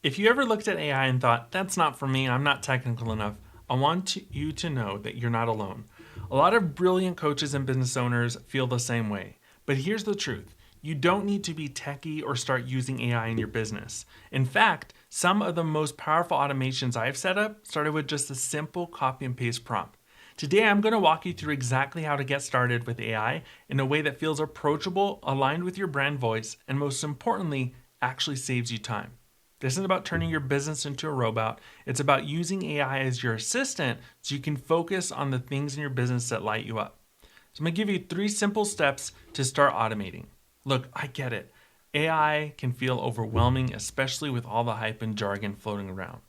If you ever looked at AI and thought, that's not for me, I'm not technical enough, I want you to know that you're not alone. A lot of brilliant coaches and business owners feel the same way. But here's the truth. You don't need to be techie or start using AI in your business. In fact, some of the most powerful automations I've set up started with just a simple copy and paste prompt. Today, I'm going to walk you through exactly how to get started with AI in a way that feels approachable, aligned with your brand voice, and most importantly, actually saves you time. This isn't about turning your business into a robot. It's about using AI as your assistant so you can focus on the things in your business that light you up. So I'm going to give you 3 simple steps to start automating. Look, I get it. AI can feel overwhelming, especially with all the hype and jargon floating around.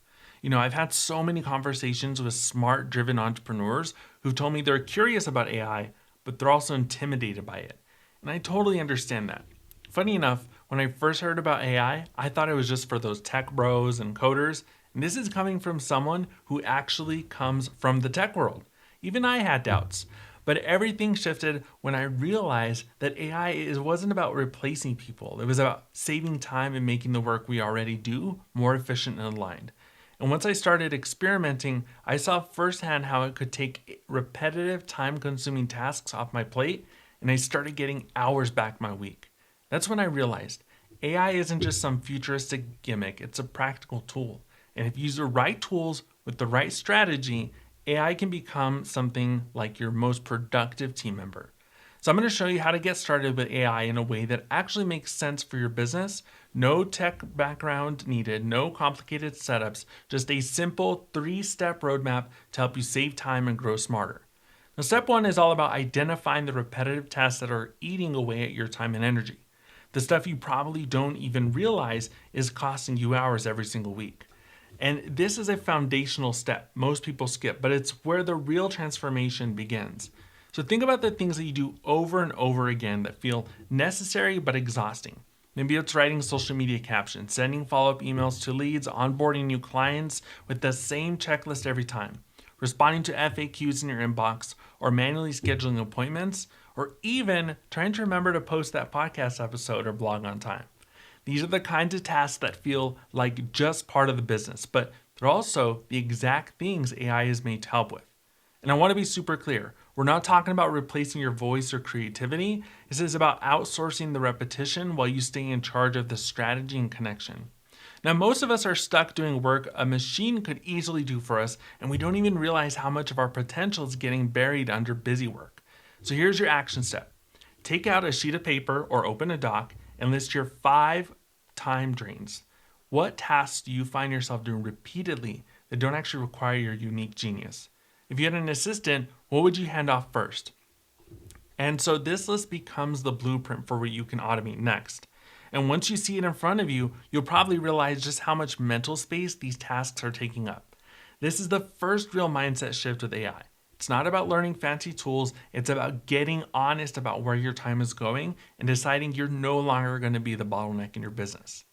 I've had so many conversations with smart, driven entrepreneurs who told me they're curious about AI, but they're also intimidated by it. And I totally understand that. Funny enough, when I first heard about AI, I thought it was just for those tech bros and coders. And this is coming from someone who actually comes from the tech world. Even I had doubts. But everything shifted when I realized that AI wasn't about replacing people. It was about saving time and making the work we already do more efficient and aligned. And once I started experimenting, I saw firsthand how it could take repetitive, time-consuming tasks off my plate, and I started getting hours back my week. That's when I realized AI isn't just some futuristic gimmick, it's a practical tool. And if you use the right tools with the right strategy, AI can become something like your most productive team member. So I'm going to show you how to get started with AI in a way that actually makes sense for your business. No tech background needed, no complicated setups, just a simple 3-step roadmap to help you save time and grow smarter. Now, step 1 is all about identifying the repetitive tasks that are eating away at your time and energy. The stuff you probably don't even realize is costing you hours every single week. And this is a foundational step most people skip, but it's where the real transformation begins. So think about the things that you do over and over again that feel necessary but exhausting. Maybe it's writing social media captions, sending follow-up emails to leads, onboarding new clients with the same checklist every time, responding to FAQs in your inbox, or manually scheduling appointments, or even trying to remember to post that podcast episode or blog on time. These are the kinds of tasks that feel like just part of the business, but they're also the exact things AI is made to help with. And I want to be super clear. We're not talking about replacing your voice or creativity. This is about outsourcing the repetition while you stay in charge of the strategy and connection. Now, most of us are stuck doing work a machine could easily do for us, and we don't even realize how much of our potential is getting buried under busy work. So here's your action step. Take out a sheet of paper or open a doc and list your 5 time drains. What tasks do you find yourself doing repeatedly that don't actually require your unique genius? If you had an assistant, what would you hand off first? And so this list becomes the blueprint for what you can automate next. And once you see it in front of you, you'll probably realize just how much mental space these tasks are taking up. This is the first real mindset shift with AI. It's not about learning fancy tools. It's about getting honest about where your time is going and deciding you're no longer going to be the bottleneck in your business.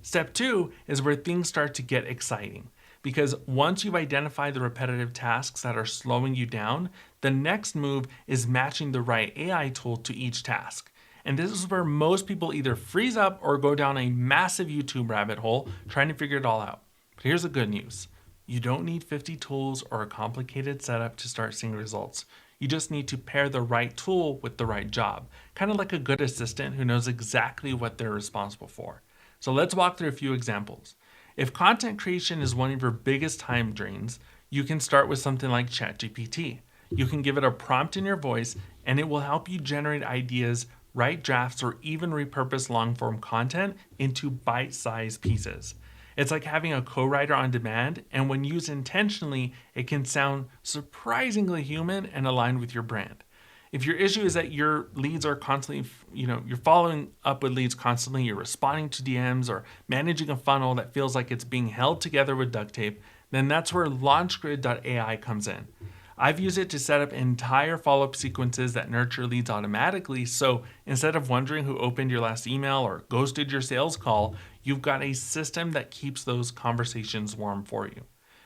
Step 2 is where things start to get exciting. Because once you've identified the repetitive tasks that are slowing you down, the next move is matching the right AI tool to each task. And this is where most people either freeze up or go down a massive YouTube rabbit hole trying to figure it all out. But here's the good news. You don't need 50 tools or a complicated setup to start seeing results. You just need to pair the right tool with the right job, kind of like a good assistant who knows exactly what they're responsible for. So let's walk through a few examples. If content creation is one of your biggest time drains, you can start with something like ChatGPT. You can give it a prompt in your voice, and it will help you generate ideas, write drafts, or even repurpose long-form content into bite-sized pieces. It's like having a co-writer on demand, and when used intentionally, it can sound surprisingly human and aligned with your brand. If your issue is that your leads are constantly, you're following up with leads constantly, you're responding to DMs or managing a funnel that feels like it's being held together with duct tape, then that's where LaunchGrid.ai comes in. I've used it to set up entire follow-up sequences that nurture leads automatically. So instead of wondering who opened your last email or ghosted your sales call, you've got a system that keeps those conversations warm for you.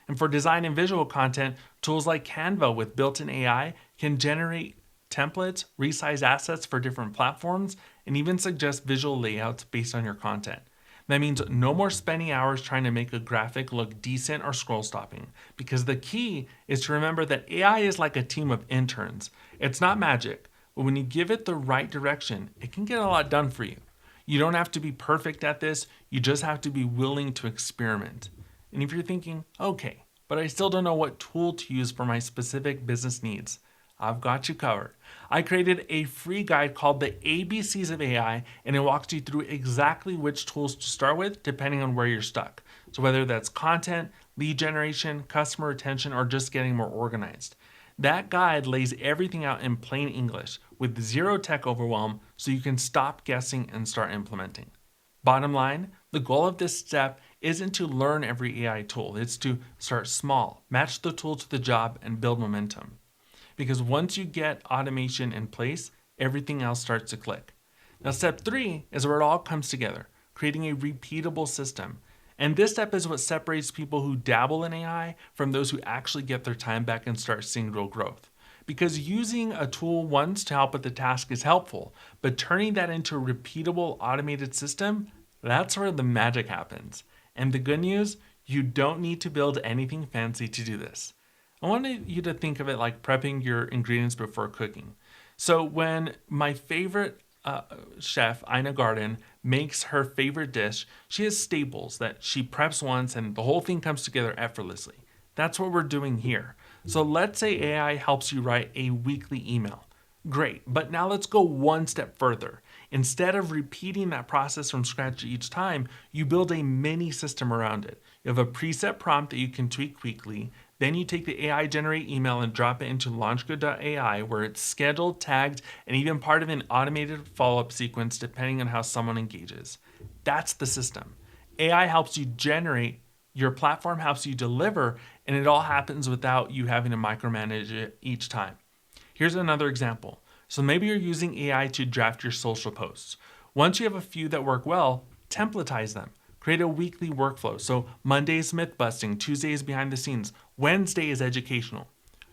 And for design and visual content, tools like Canva with built-in AI can generate templates, resize assets for different platforms, and even suggest visual layouts based on your content. That means no more spending hours trying to make a graphic look decent or scroll stopping, because the key is to remember that AI is like a team of interns. It's not magic, but when you give it the right direction, it can get a lot done for you. You don't have to be perfect at this, you just have to be willing to experiment. And if you're thinking, okay, but I still don't know what tool to use for my specific business needs, I've got you covered. I created a free guide called the ABCs of AI, and it walks you through exactly which tools to start with depending on where you're stuck. So whether that's content, lead generation, customer retention, or just getting more organized. That guide lays everything out in plain English with zero tech overwhelm so you can stop guessing and start implementing. Bottom line, the goal of this step isn't to learn every AI tool, it's to start small, match the tool to the job, and build momentum. Because once you get automation in place, everything else starts to click. Now, step 3 is where it all comes together, creating a repeatable system. And this step is what separates people who dabble in AI from those who actually get their time back and start seeing real growth. Because using a tool once to help with the task is helpful, but turning that into a repeatable automated system, that's where the magic happens. And the good news, you don't need to build anything fancy to do this. I wanted you to think of it like prepping your ingredients before cooking. So when my favorite chef, Ina Garden, makes her favorite dish, she has staples that she preps once and the whole thing comes together effortlessly. That's what we're doing here. So let's say AI helps you write a weekly email. Great, but now let's go one step further. Instead of repeating that process from scratch each time, you build a mini system around it. You have a preset prompt that you can tweak weekly. Then you take the AI generate email and drop it into LaunchGrid.ai where it's scheduled, tagged, and even part of an automated follow-up sequence depending on how someone engages. That's the system. AI helps you generate, your platform helps you deliver, and it all happens without you having to micromanage it each time. Here's another example. So maybe you're using AI to draft your social posts. Once you have a few that work well, templatize them. Create a weekly workflow. So Monday is myth busting, Tuesday is behind the scenes, Wednesday is educational.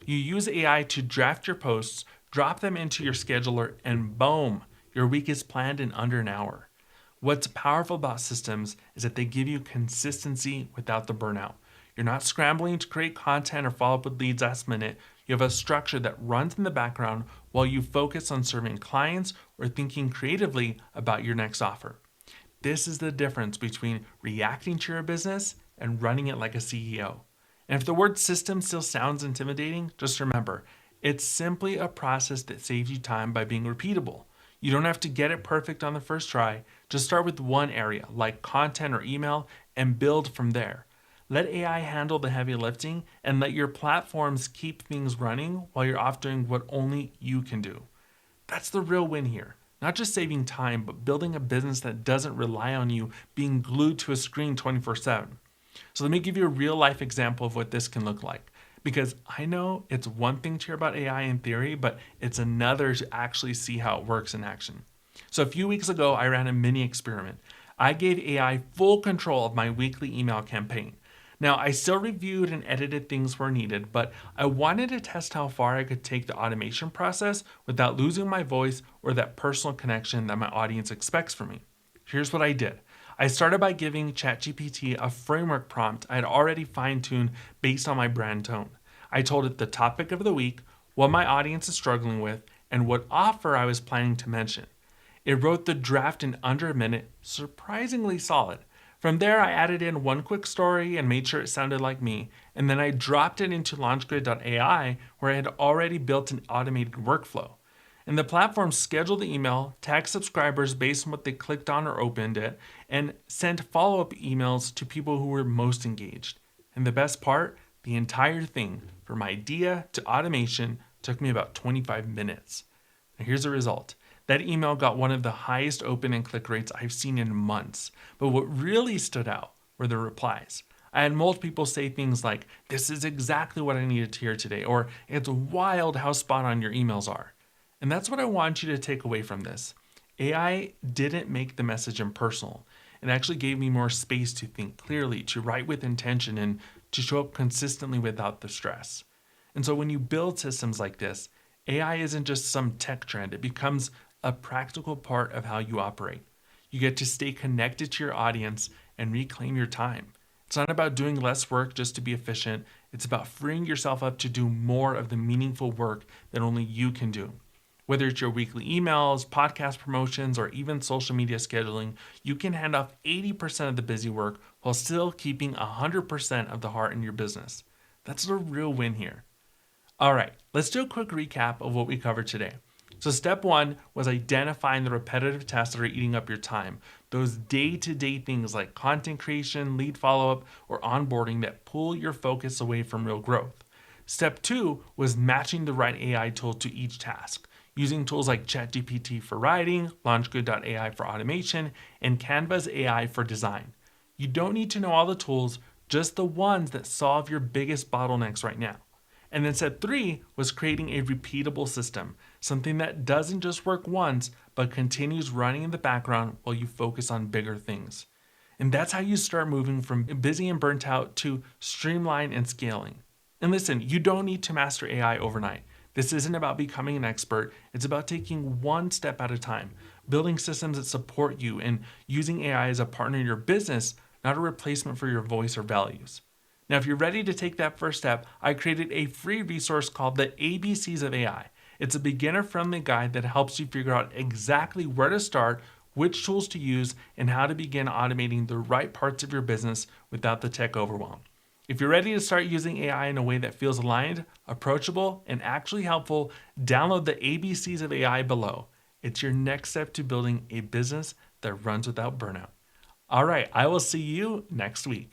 You use AI to draft your posts, drop them into your scheduler, and boom, your week is planned in under an hour. What's powerful about systems is that they give you consistency without the burnout. You're not scrambling to create content or follow up with leads last minute. You have a structure that runs in the background while you focus on serving clients or thinking creatively about your next offer. This is the difference between reacting to your business and running it like a CEO. And if the word system still sounds intimidating, just remember, it's simply a process that saves you time by being repeatable. You don't have to get it perfect on the first try. Just start with one area, like content or email, and build from there. Let AI handle the heavy lifting and let your platforms keep things running while you're off doing what only you can do. That's the real win here. Not just saving time, but building a business that doesn't rely on you being glued to a screen 24/7. So let me give you a real life example of what this can look like. Because I know it's one thing to hear about AI in theory, but it's another to actually see how it works in action. So a few weeks ago, I ran a mini experiment. I gave AI full control of my weekly email campaign. Now, I still reviewed and edited things where needed, but I wanted to test how far I could take the automation process without losing my voice or that personal connection that my audience expects from me. Here's what I did. I started by giving ChatGPT a framework prompt I had already fine-tuned based on my brand tone. I told it the topic of the week, what my audience is struggling with, and what offer I was planning to mention. It wrote the draft in under a minute, surprisingly solid. From there, I added in one quick story and made sure it sounded like me, and then I dropped it into LaunchGrid.ai where I had already built an automated workflow. And the platform scheduled the email, tagged subscribers based on what they clicked on or opened it, and sent follow-up emails to people who were most engaged. And the best part, the entire thing, from idea to automation, took me about 25 minutes. Now here's the result. That email got one of the highest open and click rates I've seen in months. But what really stood out were the replies. I had multiple people say things like, "This is exactly what I needed to hear today," or "It's wild how spot on your emails are." And that's what I want you to take away from this. AI didn't make the message impersonal. It actually gave me more space to think clearly, to write with intention, and to show up consistently without the stress. And so when you build systems like this, AI isn't just some tech trend. It becomes a practical part of how you operate. You get to stay connected to your audience and reclaim your time. It's not about doing less work just to be efficient. It's about freeing yourself up to do more of the meaningful work that only you can do. Whether it's your weekly emails, podcast promotions, or even social media scheduling, you can hand off 80% of the busy work while still keeping 100% of the heart in your business. That's the real win here. All right, let's do a quick recap of what we covered today. So step 1 was identifying the repetitive tasks that are eating up your time. Those day-to-day things like content creation, lead follow-up, or onboarding that pull your focus away from real growth. Step 2 was matching the right AI tool to each task, using tools like ChatGPT for writing, LaunchGrid.ai for automation, and Canva's AI for design. You don't need to know all the tools, just the ones that solve your biggest bottlenecks right now. And then step 3 was creating a repeatable system, something that doesn't just work once, but continues running in the background while you focus on bigger things. And that's how you start moving from busy and burnt out to streamline and scaling. And listen, you don't need to master AI overnight. This isn't about becoming an expert. It's about taking one step at a time, building systems that support you, and using AI as a partner in your business, not a replacement for your voice or values. Now, if you're ready to take that first step, I created a free resource called the ABCs of AI. It's a beginner-friendly guide that helps you figure out exactly where to start, which tools to use, and how to begin automating the right parts of your business without the tech overwhelm. If you're ready to start using AI in a way that feels aligned, approachable, and actually helpful, download the ABCs of AI below. It's your next step to building a business that runs without burnout. All right, I will see you next week.